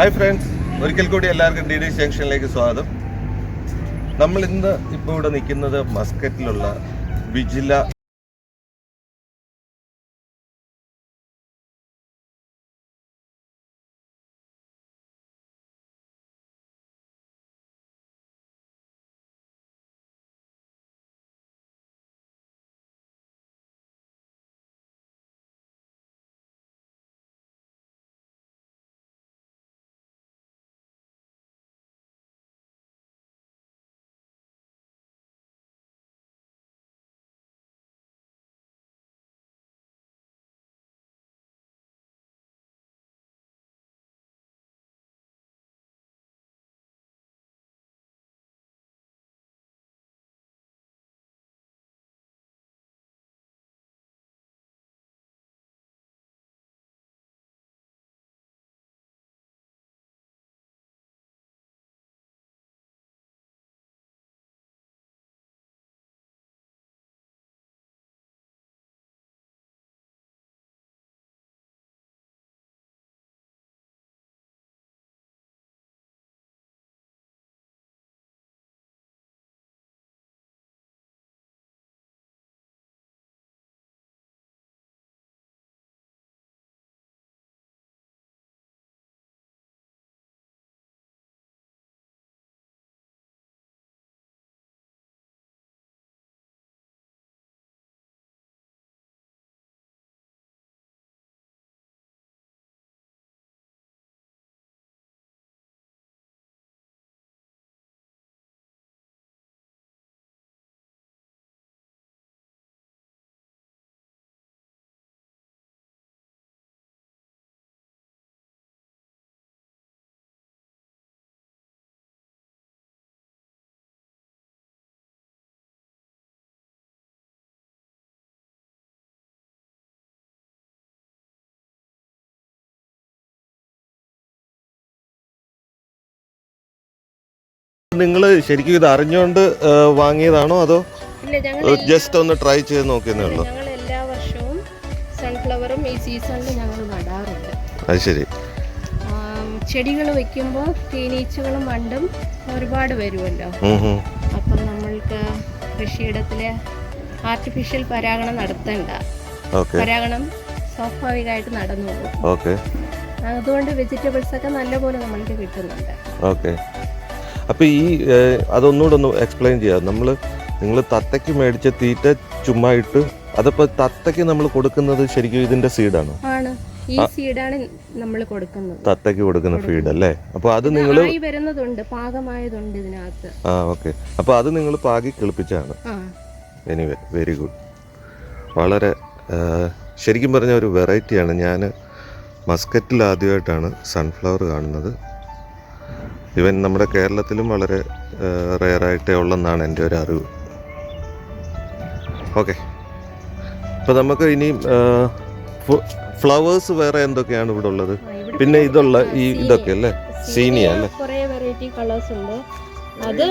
Hi friends, ഒരിക്കൽ കൂടി എല്ലാവർക്കും ഡി ഡി ജംഗ്ഷനിലേക്ക് സ്വാഗതം. നമ്മൾ ഇന്ന് ഇപ്പോൾ ഇവിടെ നിൽക്കുന്നത് മസ്കറ്റിലുള്ള വിജില നിങ്ങൾ ശരിക്കും ഇത് അറിഞ്ഞുകൊണ്ട് വാങ്ങിയതാണോ അതോ ജസ്റ്റ് ഒന്ന് ട്രൈ ചെയ്ത് നോക്കിയെന്നേ ഉള്ളൂ? ഞങ്ങൾ എല്ലാ വർഷവും സൺഫ്ലവറും ഈ സീസണിൽ ഞങ്ങൾ നടാറുണ്ട്. അത് ശരി. ചെടികൾ വെക്കുമ്പോൾ തേനീച്ചകളും വണ്ടും ഒരുപാട് വരുമല്ലോ. അപ്പം നമ്മൾക്ക് കൃഷിയിടത്തില് ആർട്ടിഫിഷ്യൽ പരാഗണം നടത്തണ്ട, പരാഗണം സ്വാഭാവികമായിട്ട് നടന്നു പോകും. അതുകൊണ്ട് വെജിറ്റബിൾസ് ഒക്കെ നല്ലപോലെ നമ്മൾക്ക് കിട്ടുന്നുണ്ട്. ഓക്കെ, അപ്പോൾ ഈ അതൊന്നുകൂടെ ഒന്ന് എക്സ്പ്ലെയിൻ ചെയ്യാം. നിങ്ങൾ തത്തയ്ക്ക് മേടിച്ച തീറ്റ ചുമ്മാ ഇട്ട് അതപ്പോൾ തത്തയ്ക്ക് നമ്മൾ കൊടുക്കുന്നത് ശരിക്കും ഇതിന്റെ സീഡാണോ? ആണ്, ഈ സീഡാണ് നമ്മൾ കൊടുക്കുന്നത്, തത്തയ്ക്ക് കൊടുക്കുന്ന ഫീഡ് അല്ലേ? അപ്പോൾ അത് നിങ്ങൾ വരുന്നതുണ്ട്, പാകമായതുണ്ട് ഇതിനകത്ത്. ഓക്കെ, അപ്പോൾ അത് നിങ്ങൾ പാകി കിളിപ്പിച്ചാണ്. Anyway, very good. വളരെ ശരിക്കും പറഞ്ഞ ഒരു വെറൈറ്റിയാണ്. ഞാൻ മസ്കറ്റിൽ ആദ്യമായിട്ടാണ് സൺഫ്ലവർ കാണുന്നത്. ഇവൻ നമ്മുടെ കേരളത്തിലും വളരെ റെയറായിട്ടേ ഉള്ളെന്നാണ് എൻ്റെ ഒരു അറിവ്. ഓക്കെ, അപ്പോൾ നമുക്ക് ഇനി ഫ്ലവേഴ്സ് വേറെ എന്തൊക്കെയാണ് ഇവിടെ ഉള്ളത്? പിന്നെ ഇതൊക്കെ അല്ലേ, സീനിയ അല്ലേ? കുറേ വെറൈറ്റി കളേഴ്സ് ഉണ്ട്. അത്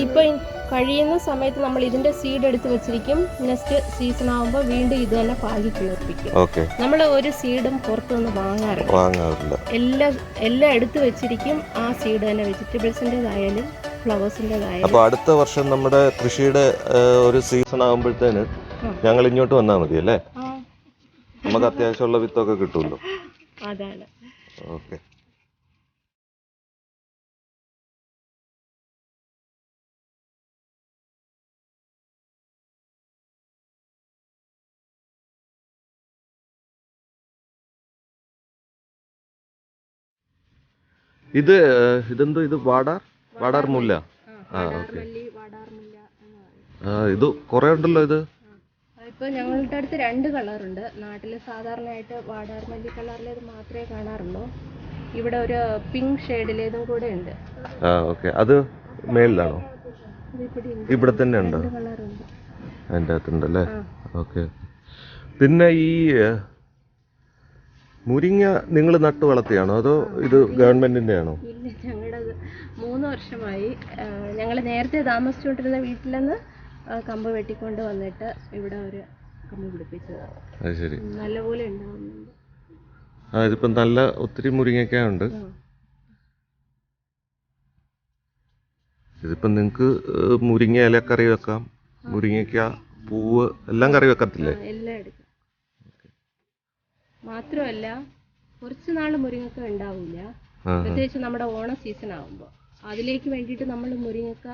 ഇപ്പം കഴിയുന്ന സമയത്ത് നമ്മൾ ഇതിന്റെ സീഡ് എടുത്ത് വെച്ചിരിക്കും. നെക്സ്റ്റ് സീസൺ ആകുമ്പോൾ വീണ്ടും ഇത് തന്നെ പാകി കിളിർപ്പിക്കും. നമ്മൾ ഒരു സീഡും പുറത്തുനിന്ന് വാങ്ങാറില്ല. എല്ലാം എടുത്ത് വെച്ചിരിക്കും. ആ സീഡ് തന്നെ വെജിറ്റബിൾസിൻ്റെതായാലും ഫ്ലവേഴ്സിൻ്റെതായാലും. അപ്പോൾ അടുത്ത വർഷം നമ്മുടെ കൃഷിയുടെ ഒരു സീസൺ ആകുമ്പോഴത്തേന് ഞങ്ങൾ ഇങ്ങോട്ട് വന്നാൽ മതി അല്ലേ? നമുക്ക് അത്യാവശ്യമുള്ള വിത്തൊക്കെ കിട്ടുമല്ലോ. അതാണ്. ഓക്കെ, ഇതെന്തോ ഇത് വാടാർ മുല്ല. ഓക്കെ, ഇത് കുറെ ഉണ്ടല്ലോ. ഇത് ഇപ്പോൾ ഞങ്ങളുടെ അടുത്ത് 2 കളറുണ്ട്. നാട്ടിൽ സാധാരണയായിട്ട് വാടാർമല്ലി കളറിലേത് മാത്രമേ കാണാറുള്ളൂ. ഇവിടെ ഒരു പിങ്ക് ഷെയ്ഡിലേതും കൂടെ ഉണ്ട്. ഓക്കെ, അത് മേളിലാണോ? ഇവിടെ തന്നെ ഉണ്ടോ? അതിൻ്റെ അകത്തുണ്ടല്ലേ? ഓക്കെ. പിന്നെ ഈ മുരിങ്ങ നിങ്ങൾ നട്ടു വളർത്തിയാണോ അതോ ഇത് ഗവൺമെന്റിന്റെ ആണോ? ഇല്ല, ഞങ്ങളുടേത് 3 വർഷമായി. ഞങ്ങൾ നേരത്തെ താമസിച്ചുകൊണ്ടിരുന്ന വീട്ടിൽ നിന്ന് കമ്പ് വെട്ടിക്കൊണ്ട് വന്നിട്ട് ഇവിടെ ഒരു കമ്പ് പിടിപ്പിച്ചതാണ്. അത് ശരി, നല്ലപോലെ ഉണ്ടാവുന്നുണ്ട്. ഇതിപ്പം നല്ല ഒത്തിരി മുരിങ്ങയ്ക്ക ഉണ്ട്. ഇതിപ്പം നിങ്ങൾക്ക് മുരിങ്ങ ഇല കറി വെക്കാം, മുരിങ്ങയ്ക്ക പൂവ് എല്ലാം കറി വെക്കത്തില്ലേ? എല്ലാം എടുക്കാം. മാത്രമല്ല കുറച്ച് നാൾ മുരിങ്ങക്ക ഉണ്ടാവില്ല, പ്രത്യേകിച്ച് നമ്മുടെ ഓണ സീസൺ ആകുമ്പോൾ. അതിലേക്ക് വേണ്ടിയിട്ട് നമ്മൾ മുരിങ്ങക്ക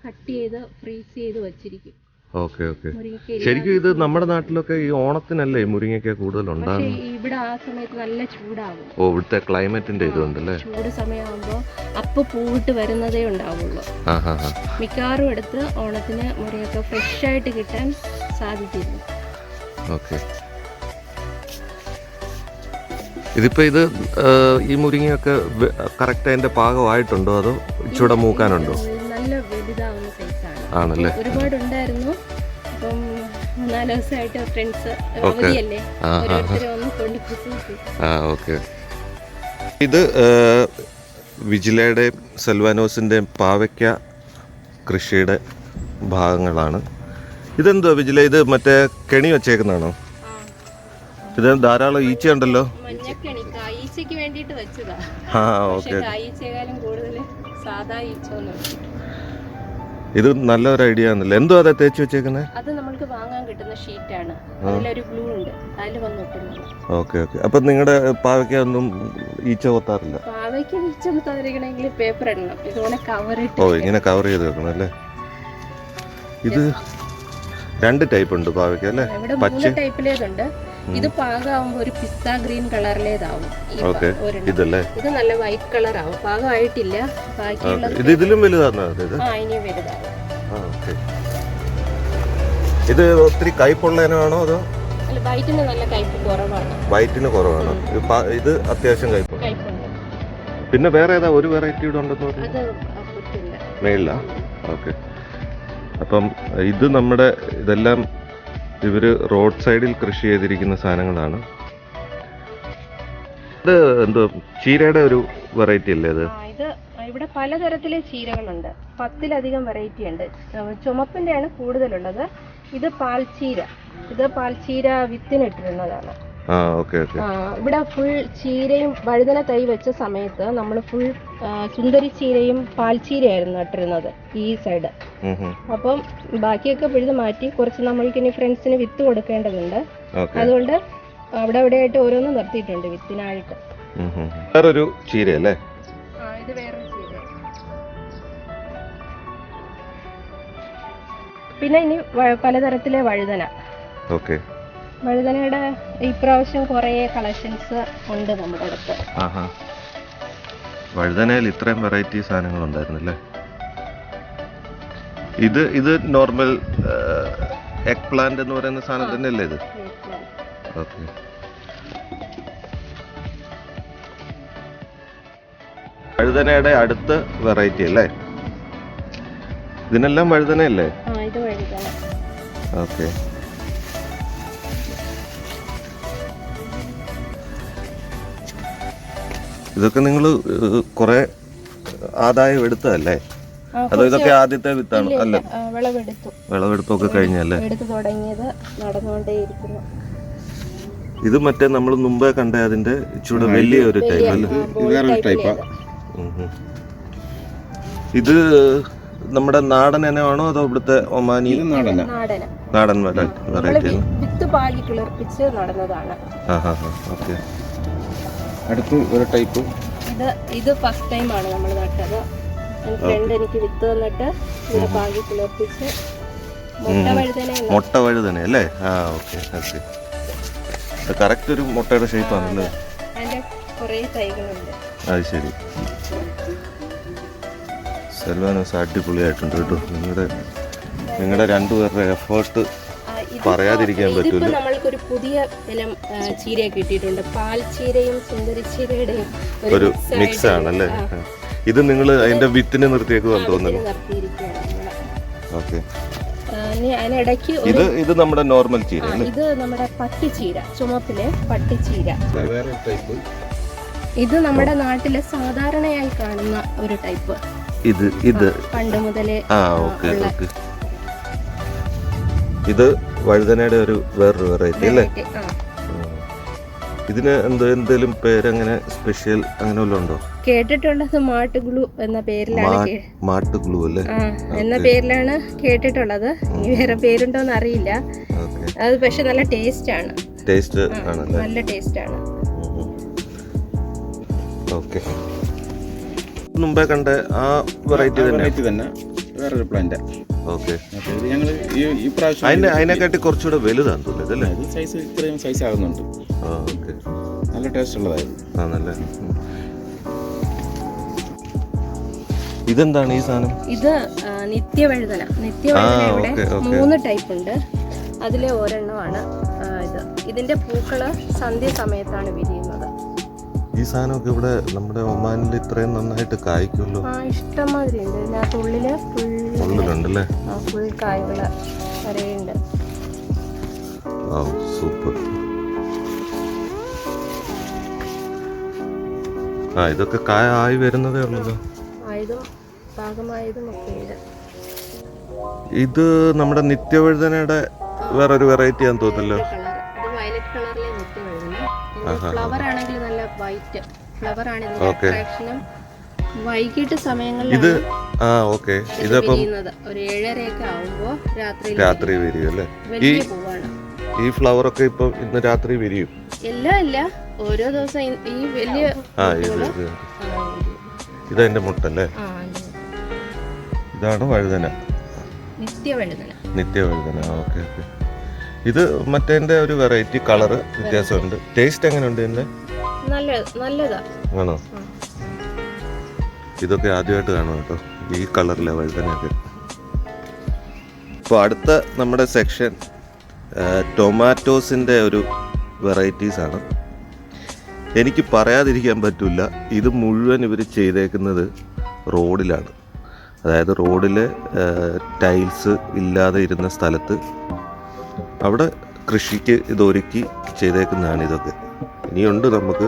കട്ട് ചെയ്ത് ഫ്രീസ് ചെയ്ത് വെച്ചിരിക്കും. Okay okay. ശരിക്കും ഇത് നമ്മുടെ നാട്ടിലൊക്കെ ഈ ഓണത്തിനല്ലേ മുരിങ്ങയ്ക്ക കൂടുതലുണ്ടാകും? ഇവിടെ ആ സമയത്ത് നല്ല ചൂടാവും. ഓ, ഇവിടുത്തെ ക്ലൈമറ്റിന്റെ ഇതുണ്ടല്ലേ? ചൂട് സമയമാകുമ്പോൾ അപ്പൊ പൂവിട്ട് വരുന്നതേ ഉണ്ടാവുള്ളൂ. മിക്കവാറും എടുത്ത് ഓണത്തിന് മുരിങ്ങക്ക ഫ്രഷ് ആയിട്ട് കിട്ടാൻ സാധിക്കില്ല. ഓക്കെ. ഇതിപ്പോ ഇത് ഈ മുരിങ്ങയൊക്കെ കറക്റ്റ് അതിന്റെ പാകമായിട്ടുണ്ടോ അതോ ഇച്ചിരി മൂക്കാനുണ്ടോ? നല്ല വലുതാവുന്ന സൈസാണ്. ആണല്ലേ? ഒരുപാട് ഉണ്ടായിരുന്നു. അപ്പം 4 ദിവസമായിട്ട് ഫ്രണ്ട്സ് അവധിയല്ലേ, ഓരോരുത്തരും ഒന്ന് കൊണ്ട്. ഓക്കെ. ഇത് വിജിലയുടെയും സെൽവാനോസിന്റെയും പാവയ്ക്ക കൃഷിയുടെ ഭാഗങ്ങളാണ്. ഇതെന്തോ വിജില, ഇത് മറ്റേ കെണി വെച്ചേക്കുന്നതാണോ? ഇത് ധാരാളം ഈച്ച ഉണ്ടല്ലോ. മഞ്ഞക്കെണി ഈച്ചയ്ക്ക് വേണ്ടിയിട്ട് വെച്ചതാ. ഈച്ചയെക്കാളും കൂടുതൽ സാധാ ഈച്ച. ഇത് നല്ലൊരു ഐഡിയ ആണല്ലോ. എന്തോ അതെ തേച്ച് വെച്ചേക്കുന്നത്? അത് നമുക്ക് വാങ്ങാൻ കിട്ടുന്ന ഷീറ്റാണ്. അതിലൊരു ഗ്ലൂ ഉണ്ട്, അതിൽ വന്നിട്ടുണ്ട്. Okay okay. അപ്പൊ നിങ്ങളുടെ പാവയ്ക്ക ഒന്നും ഈച്ച കൊത്താറില്ല? പാവയ്ക്ക് ഈച്ച കൊത്താതിരിക്കണമെങ്കിൽ പേപ്പർ ഇടണം. ഇതുപോലെ കവർ ഇട്ട്. ഓ, ഇങ്ങനെ കവർ ചെയ്ത് വെക്കണം അല്ലേ? ഇത് 2 ടൈപ്പ് ഉണ്ട് പാവയ്ക്ക അല്ലേ? ഇവിടെ 3 ടൈപ്പിലേതുണ്ട്. ഇത് പാകമാകുമ്പോൾ ഒരു പിസ്ത ഗ്രീൻ കളറിലേതാവും. ഇതല്ലേ? ഇത് നല്ല വൈറ്റ് കളർ ആവും. പാകമായിട്ടില്ല. ഇത് ഇതിലും വലുതാണ്. ഇനിയും വലുതാവും. ഇത് ഒത്തിരി കയ്പുള്ള ഇനമാണോ അതോ? വൈറ്റിന് നല്ല കയ്പ് കുറവാണ്. വൈറ്റിന് കുറവാണ്. ഇത് അത്യാവശ്യം കയ്പുണ്ട്. പിന്നെ വേറെ ഏതാ ഒരു വെറൈറ്റി ഇവിടെ ഉണ്ടെന്ന് പറഞ്ഞു? മേളില. ഓക്കെ. അപ്പം ഇത് നമ്മുടെ ഇതെല്ലാം ഇവര് റോഡ് സൈഡിൽ കൃഷി ചെയ്തിരിക്കുന്ന സാധനങ്ങളാണ്. ഇത് എന്തോ ചീരയുടെ ഒരു വെറൈറ്റി അല്ലേ ഇത്? ഇത് ഇവിടെ പലതരത്തിലെ ചീരകളുണ്ട്. 10-ലധികം വെറൈറ്റി ഉണ്ട്. ചുമപ്പിന്റെ ആണ് കൂടുതലുള്ളത്. ഇത് പാൽച്ചീര. ഇത് പാൽച്ചീര വിത്തിനിട്ടിരുന്നതാണ്. ഇവിടെ ഫുൾ ചീരയും വഴുതന തൈ വെച്ച സമയത്ത് നമ്മൾ ഫുൾ സുന്ദരി ചീരയും പാൽച്ചീരയായിരുന്നു നട്ടിരുന്നത് ഈ സൈഡ്. അപ്പം ബാക്കിയൊക്കെ പിഴുത് മാറ്റി കുറച്ച് നമ്മൾക്ക് ഇനി ഫ്രണ്ട്സിന് വിത്ത് കൊടുക്കേണ്ടതുണ്ട്. അതുകൊണ്ട് അവിടെ ആയിട്ട് ഓരോന്നും നിർത്തിയിട്ടുണ്ട് വിത്തിനായിട്ട്. വേറൊരു ചീര അല്ലേ? ഇത് വേറൊരു ചീര. പിന്നെ ഇനി പലതരത്തിലെ വഴുതന. വഴുതനയുടെ ഇപ്രാവശ്യം കുറേ കളക്ഷൻസ് ഉണ്ട് നമ്മുടെ അടുത്ത്. വഴുതനയിൽ ഇത്രയും വെറൈറ്റി സാധനങ്ങൾ ഉണ്ടായിരുന്നല്ലേ? ഇത് നോർമൽ എഗ് പ്ലാന്റ് എന്ന് പറയുന്ന സാധനം തന്നെയല്ലേ ഇത്? ഓക്കെ. വഴുതനയുടെ അടുത്ത വെറൈറ്റി അല്ലേ? ഇതിനെല്ലാം വഴുതനയല്ലേ? ഓക്കെ. ഇതൊക്കെ നിങ്ങൾ കുറെ ആദായം എടുത്തതല്ലേ? അതോ ഇതൊക്കെ ആദ്യത്തെ വിത്താണ്? അല്ല, വിളവെടുപ്പൊക്കെ കഴിഞ്ഞല്ലേ? ഇത് മറ്റേ നമ്മൾ മുമ്പേ കണ്ട അതിന്റെ ഇച്ചിരി വലിയ ഒരു ടൈപ്പ് അല്ലേ? വേറൊരു ടൈപ്പാ. ഇത് നമ്മുടെ നാടൻ ഇനമാണോ അതോ ഇവിടുത്തെ ഒമാനി? നാടൻ വെറൈറ്റി. ഓക്കെ. അടുത്ത ഒരു ടൈപ്പ്. ഇത് ഫസ്റ്റ് ടൈം ആണ് നമ്മൾ നട്ടത്. ഫ്രണ്ട് എനിക്ക് വിത്ത് തന്നിട്ട് പാകി കിളർപ്പിച്ച് മുട്ട വഴുതന അല്ലേ? ഓക്കെ. കറക്റ്റ് ഒരു മുട്ടയുടെ ഷേപ്പ് ആണല്ലേ? അത് ശരി. സെൽവാനോസ് അടിപൊളിയായിട്ടുണ്ട് കേട്ടോ. നിങ്ങളുടെ രണ്ടുപേരുടെ എഫേർട്ട് പറയാതിരിക്കാൻ പറ്റില്ല. നമ്മൾക്കൊരു പുതിയ ഇനം ചീര കിട്ടിയിട്ടുണ്ട്. പാൽച്ചീരയും സുന്ദരിച്ചീരയുടെയും ഒരു മിക്സ് ആണല്ലേ? ഇത് നിങ്ങൾ അതിന്റെ വിത്തിന് നിർത്തിയേക്കുവാന്ന് തോന്നുന്നു. ഓക്കെ. ഇത് നമ്മുടെ നോർമൽ ചീര. ഇത് നമ്മുടെ പട്ടിച്ചീര, ചുമപ്പിലെ പട്ടിച്ചീര. ഇത് നമ്മുടെ നാട്ടിലെ സാധാരണയായി കാണുന്ന ഒരു ടൈപ്പ്. ഇത് പണ്ട് മുതലേ. ഓക്കെ. ഇത് വഴുതനയുടെ ഒരു വേറൊരു വെറൈറ്റി അല്ലേ? ഇതിന് എന്തെങ്കിലും പേരങ്ങനെ സ്പെഷ്യൽ അങ്ങനെ വല്ലതും ഉണ്ടോ? കേട്ടിട്ടുള്ളത് മാട്ട് ഗ്ലൂ എന്ന പേരിലാണ്. മാട്ട് ഗ്ലൂ അല്ലേ? എന്ന പേരിലാണ് കേട്ടിട്ടുള്ളത്. ഇനി വേറെ പേരുണ്ടോന്ന് അറിയില്ല. അത് പക്ഷെ നല്ല ടേസ്റ്റ് ആണ്. ടേസ്റ്റ് ആണല്ലേ? നല്ല ടേസ്റ്റ് ആണ്. ഓക്കെ. മുമ്പേ കണ്ട ആ വെറൈറ്റി തന്നെ വേറൊരു പ്ലാന്റ്. ഓക്കെ. ഞങ്ങൾ ഈ പ്രാവശ്യം അതിനെക്കാട്ടി കുറച്ചുകൂടെ വലുതാന്ന് തോന്നുന്നത് അല്ലേ? സൈസ് ഇത്രയും സൈസ് ആകുന്നുണ്ട്. ഓക്കെ. നല്ല ടേസ്റ്റ് ഉള്ളതായിരുന്നു. ആണല്ലേ? ഇതെന്താണ് ഈ സാധനം? ഇത് നിത്യവഴുതന. നിത്യവഴുതന ഇവിടെ 3 ടൈപ്പ് ഉണ്ട്. അതിലെ ഒരെണ്ണമാണ് ഇത്. ഇതിന്റെ പൂക്കള് സന്ധ്യ സമയത്താണ് വിരിയുന്നത്. ഈ സാധനമൊക്കെ ഇവിടെ നമ്മുടെ ഒമാനിൽ ഇത്രയും നന്നായിട്ട് കായ്ക്കുമല്ലോ? ഇഷ്ടംമാതിരി ഉണ്ട്. ഇതിനകത്ത് ഉള്ളില് ഉള്ളിലുണ്ടല്ലേ? ഫുൾ കായ്കള് വരെയുണ്ട്. സൂപ്പർ. ഇതൊക്കെ കായ ആയി വരുന്നതേ ഉള്ളല്ലോ. ആയതും പാകമായതും ഒക്കെ ഉണ്ട്. ഇത് നമ്മുടെ നിത്യവഴുതനയുടെ വേറൊരു വെറൈറ്റി ആണെന്ന് തോന്നുന്നല്ലോ. ഇത് വയലറ്റ് കളറിലെ നിത്യവഴുതന. ഫ്ലവർ ആണെങ്കിൽ നല്ല വൈറ്റ് ഫ്ലവർ ആണ്. അട്രാക്ഷനും വൈകിട്ട് സമയങ്ങളിൽ ഇത് ഇതിപ്പം ഒരു 7:30 ആവുമ്പോ രാത്രി വിരിയും അല്ലേ? വലിയ പൂവാണ്. ഈ ഫ്ലവർ ഒക്കെ ഇപ്പൊ ഇന്ന് രാത്രി വിരിയും? ഇല്ല, ഓരോ ദിവസം ഈ വലിയ ഇതെന്റെ മുട്ടല്ലേ? ഇതാണ് വഴുതന, നിത്യവഴുതന. ഓക്കെ. ഇത് മറ്റേ ഒരു വെറൈറ്റി കളറ് വ്യത്യാസമുണ്ട്. ടേസ്റ്റ് എങ്ങനെയുണ്ട് ഇതിന്റെ? നല്ലതാ. ആണോ? ഇതൊക്കെ ആദ്യമായിട്ട് കാണും കേട്ടോ, ഈ കളറിലെ വഴുതനയൊക്കെ. ഇപ്പോൾ അടുത്ത നമ്മുടെ സെക്ഷൻ ടൊമാറ്റോസിൻ്റെ ഒരു വെറൈറ്റീസ് ആണ്. എനിക്ക് പറയാതിരിക്കാൻ പറ്റില്ല, ഇത് മുഴുവൻ ഇവർ ചെയ്തേക്കുന്നത് റോഡിലാണ്. അതായത് റോഡിൽ ടൈൽസ് ഇല്ലാതെ ഇരുന്ന സ്ഥലത്ത് അവിടെ കൃഷിക്ക് ഇതൊരുക്കി ചെയ്തേക്കുന്നതാണ് ഇതൊക്കെ. ഇനിയുണ്ട് നമുക്ക്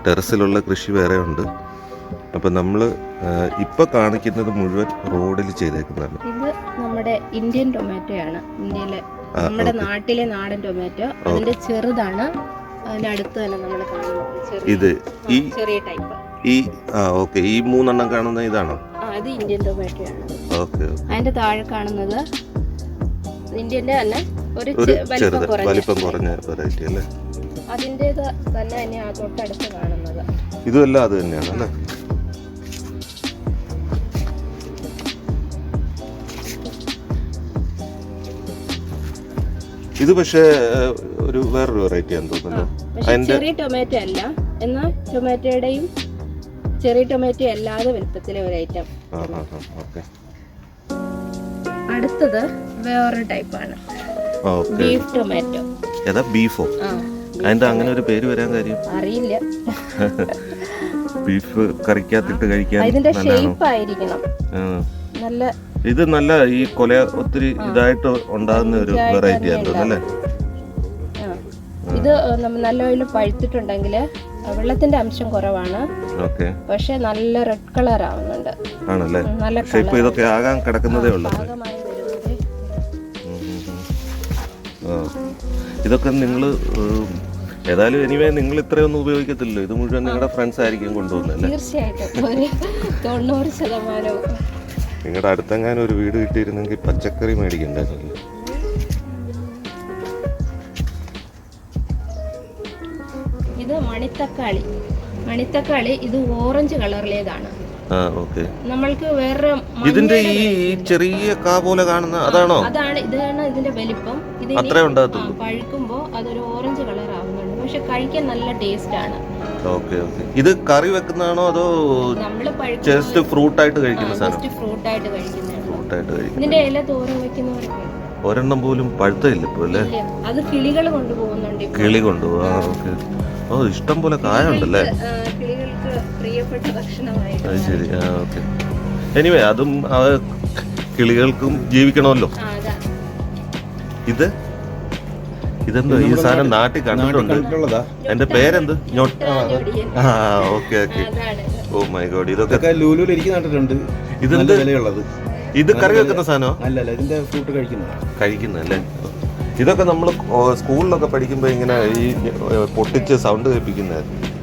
ടെറസിലുള്ള കൃഷി വേറെ ഉണ്ട്. അപ്പം നമ്മൾ ഇപ്പം കാണിക്കുന്നത് മുഴുവൻ റോഡിൽ ചെയ്തേക്കുന്നതാണ്. ഇത് നമ്മുടെ ഇന്ത്യൻ ടൊമാറ്റോ ആണ്. ഇന്ത്യയിലെ നമ്മുടെ നാട്ടിലെ നാടൻ ടൊമാറ്റോ. അതിന്റെ ചെറുതാണ്. അതിനടുത്ത് തന്നെ നമ്മൾ കാണുന്നത് ഇത് ഈ ചെറിയ ടൈപ്പ്. ഓക്കെ. ഈ 3 എണ്ണം കാണുന്ന ഇതാണോ? അത് ഇന്ത്യൻ ടൊമാറ്റോ ആണ്. ഓക്കെ. അതിന്റെ താഴെ കാണുന്നത് ഇന്ത്യന്റെ തന്നെ ഒരു വലിപ്പം കുറഞ്ഞ വെറൈറ്റി അല്ലേ? അതിൻ്റെത് തന്നെ തൊട്ടടുത്ത് കാണുന്നത്. ഇതുമല്ല അത് തന്നെയാണ് അല്ലേ? ഇത് പക്ഷേ ഒരു വേറൊരു വെറൈറ്റി ആണെന്ന് തോന്നുന്നു. ചെറിയ ടൊമാറ്റോ അല്ല, എന്നാൽ ടൊമാറ്റോയുടെയും ചെറിയ ടൊമാറ്റോ അല്ലാതെ വലുപ്പത്തിലെ ഒരു ഐറ്റം. അടുത്തത് വേറൊരു ടൈപ്പാണ്, ബീഫ് ടൊമാറ്റോ. ഏതാ? ബീഫോ? അതിന്റെ അങ്ങനെ ഒരു പേര് വരാൻ കാര്യം അറിയില്ല. ബീഫ് കറിക്കകത്തിട്ട് കഴിക്കാൻ ഇതിന്റെ ഷേപ്പ് ആയിരിക്കണം. ഇത് നല്ല ഈ കൊല ഒത്തിരി ഇതായിട്ട് ഉണ്ടാകുന്ന ഒരു വെറൈറ്റി ആണ് അല്ലേ? ഇത് നല്ലപോലെ പഴുത്തിട്ടുണ്ടെങ്കിൽ വെള്ളത്തിന്റെ അംശം കുറവാണ്. പക്ഷെ നല്ല റെഡ് കളർ ആവുന്നുണ്ട്. ആണല്ലേ? ഷേപ്പ് ഇതൊക്കെ ആകാൻ കിടക്കുന്നതേ ഉള്ളൂ. ഇതൊക്കെ നിങ്ങൾ ഏതായാലും എനിവേ നിങ്ങൾ ഇത്രയൊന്നും ഉപയോഗിക്കത്തില്ലല്ലോ. ഇത് മുഴുവൻ നിങ്ങളുടെ ഫ്രണ്ട്സ് ആയിരിക്കും കൊണ്ടുവന്നല്ലേ? തീർച്ചയായിട്ടും 90%. നിങ്ങളുടെ അടുത്തെങ്ങാനും ഒരു വീട് കിട്ടിയിരുന്നെങ്കിൽ പച്ചക്കറി മേടിക്കണ്ടായിരുന്നല്ലോ. ഇത് മണിത്തക്കാളി. ഇത് ഓറഞ്ച് കളറിലേതാണ്. നമ്മൾക്ക് വേറെ ഇതിന്റെ ഈ ചെറിയ കാ പോലെ കാണുന്ന അതാണോ? ഇതാണ് ഇതിന്റെ വലിപ്പം. ഇത് പഴുക്കുമ്പോ അതൊരു ഓറഞ്ച് കളർ ആവുന്നുണ്ട്. പക്ഷെ കഴിക്കാൻ നല്ല ടേസ്റ്റ് ആണ്. ഇത് കറി വെക്കുന്നതാണോ അതോ ജസ്റ്റ് ഫ്രൂട്ട് ആയിട്ട് കഴിക്കുന്ന സാധനം? ഫ്രൂട്ട് ആയിട്ട് കഴിക്കുന്നതാണ്. ഇതിന്റെ ഇല തോരൻ വെക്കുന്നവരൊക്കെ ഒരെണ്ണം പോലും പഴുത്തില്ല ഇപ്പൊ അല്ലേ? അത് കിളികൾ കൊണ്ടുപോകുന്നുണ്ട്. കിളി കൊണ്ടുപോകാ. ഇഷ്ടം പോലെ കായുണ്ടല്ലേ? കിളികൾക്ക് പ്രിയപ്പെട്ട ഭക്ഷണമായി. അത് ശരി. ഓക്കെ. എനിവേ അതും കിളികൾക്കും ജീവിക്കണമല്ലോ. ഇതെന്തോ ഈ സാധനം നാട്ടിൽ കണ്ടിട്ടുണ്ട്. എന്റെ പേരെന്ത്? ഓക്കെ. Oh my God. ഇതൊക്കെ ലൂലൂല് എനിക്ക് കണ്ടിട്ടുണ്ട്. ഇതെന്ത് വിലയുള്ളത്? ഇത് കറി വെക്കുന്ന സാധനമോ? അല്ലല്ല, ഇതിന്റെ ഫ്രൂട്ട് കഴിക്കുന്നല്ലേ? ഇതൊക്കെ നമ്മൾ സ്കൂളിലൊക്കെ പഠിക്കുമ്പോൾ ഇങ്ങനെ ഈ പൊട്ടിച്ച് സൗണ്ട് കേൾപ്പിക്കുന്നതായിരുന്നു.